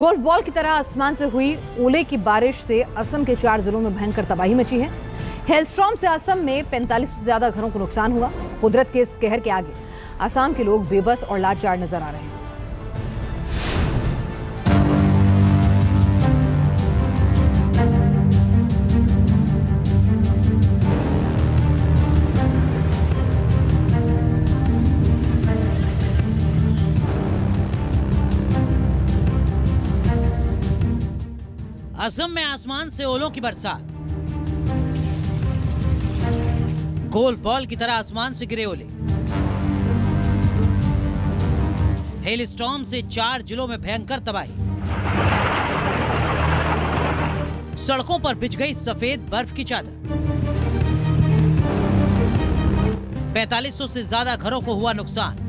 Golf ball की तरह आसमान से हुई ओले की बारिश से असम के 4 जिलों में भयंकर तबाही मची है। हेलस्टॉर्म से असम में 45 से ज्यादा घरों को नुकसान हुआ। कुदरत के इस कहर के आगे असम के लोग बेबस और लाचार नजर आ रहे हैं। असम में आसमान से ओलों की बरसात। गोल्फ बॉल की तरह आसमान से गिरे ओले। हेल स्टॉर्म से 4 जिलों में भयंकर तबाही। सड़कों पर बिछ गई सफेद बर्फ की चादर। 4500 से ज्यादा घरों को हुआ नुकसान।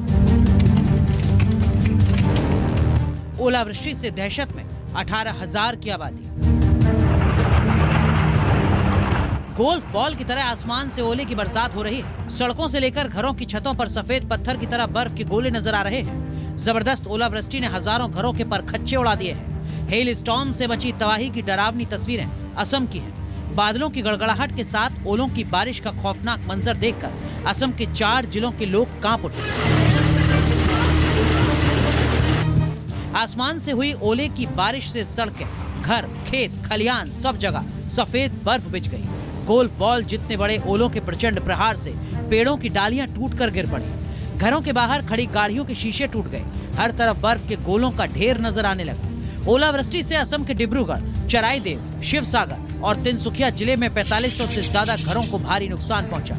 ओलावृष्टि से दहशत में 18,000 की आबादी। गोल्फ बॉल की तरह आसमान से ओले की बरसात हो रही है। सड़कों से लेकर घरों की छतों पर सफेद पत्थर की तरह बर्फ के गोले नजर आ रहे हैं। जबरदस्त ओलावृष्टि ने हजारों घरों के परखच्चे उड़ा दिए हैं। हेल स्टॉर्म से मची तबाही की डरावनी तस्वीरें असम की हैं। बादलों की गड़गड़ाहट के साथ ओलों की बारिश का खौफनाक मंजर देखकर असम के 4 जिलों के लोग कांप उठे। आसमान से हुई ओले की बारिश से सड़कें, घर, खेत, खलिहान सब जगह सफेद बर्फ बिछ गई। गोल्फ बॉल जितने बड़े ओलों के प्रचंड प्रहार से पेड़ों की डालियां टूटकर गिर पड़ी। घरों के बाहर खड़ी गाड़ियों के शीशे टूट गए। हर तरफ बर्फ के गोलों का ढेर नजर आने लगा। ओलावृष्टि से असम के डिब्रूगढ़, चराईदेव, शिवसागर और तिनसुकिया जिले में 4500 से ज्यादा घरों को भारी नुकसान पहुंचा।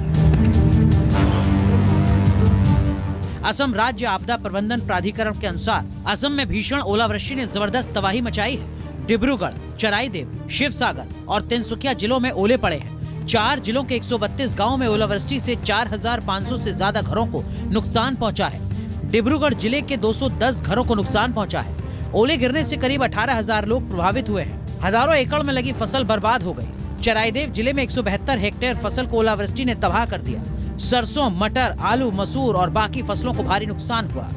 असम राज्य आपदा प्रबंधन प्राधिकरण के अनुसार असम में भीषण ओलावृष्टि ने जबरदस्त तबाही मचाई है। डिब्रूगढ़, चराईदेव, शिवसागर और तिनसुकिया जिलों में ओले पड़े हैं। 4 जिलों के 132 गांवों में ओलावृष्टि से 4500 से ज्यादा घरों को नुकसान पहुंचा है। डिब्रूगढ़ जिले के 210 घरों को नुकसान पहुंचा है। ओले गिरने से करीब 18,000 लोग प्रभावित हुए हैं। हजारों एकड़ में लगी फसल बर्बाद हो गई। चराईदेव जिले में 172 हेक्टेयर फसल को ओलावृष्टि ने तबाह कर दिया। सरसों, मटर, आलू, मसूर और बाकी फसलों को भारी नुकसान हुआ।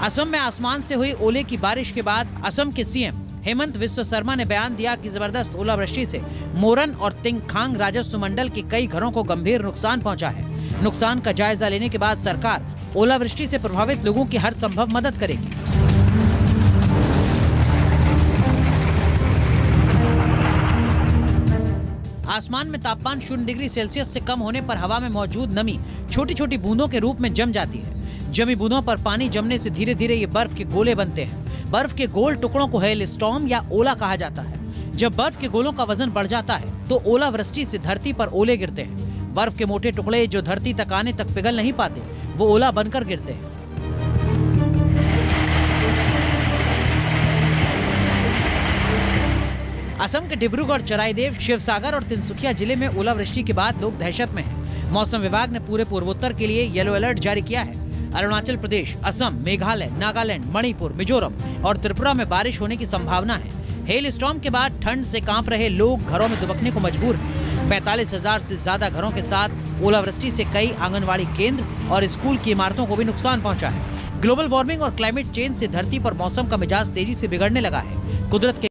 असम में आसमान से हुई ओले की बारिश के बाद असम के सीएम हेमंत बिस्वा शर्मा ने बयान दिया कि जबरदस्त ओलावृष्टि से मोरन और तिंगखांग राजस्व मंडल के कई घरों को गंभीर नुकसान पहुंचा है। नुकसान का जायजा लेने के बाद सरकार ओलावृष्टि से प्रभावित लोगों की हर संभव मदद करेगी। आसमान में तापमान 0 डिग्री सेल्सियस से कम होने पर हवा में मौजूद नमी छोटी छोटी बूंदों के रूप में जम जाती है। जमी बूंदों पर पानी जमने से धीरे धीरे ये बर्फ के गोले बनते हैं। बर्फ के गोल टुकड़ों को हेल स्टॉर्म या ओला कहा जाता है। जब बर्फ के गोलों का वजन बढ़ जाता है तो ओलावृष्टि से धरती पर ओले गिरते हैं। बर्फ के मोटे टुकड़े जो धरती तक आने तक पिघल नहीं पाते, वो ओला बनकर गिरते हैं। असम के डिब्रूगढ़, चराईदेव, शिवसागर और तिनसुकिया जिले में ओलावृष्टि के बाद लोग दहशत में हैं। मौसम विभाग ने पूरे पूर्वोत्तर के लिए येलो अलर्ट जारी किया है। अरुणाचल प्रदेश, असम, मेघालय, नागालैंड, मणिपुर, मिजोरम और त्रिपुरा में बारिश होने की संभावना है। हेल स्टॉर्म के बाद ठंड से कांप रहे लोग घरों में दुबकने को मजबूर हैं। 45,000 से ज्यादा घरों के साथ ओलावृष्टि से कई आंगनबाड़ी केंद्र और स्कूल की इमारतों को भी नुकसान पहुंचा है। ग्लोबल वार्मिंग और क्लाइमेट चेंज से धरती पर मौसम का मिजाज तेजी से बिगड़ने लगा है। कुदरत के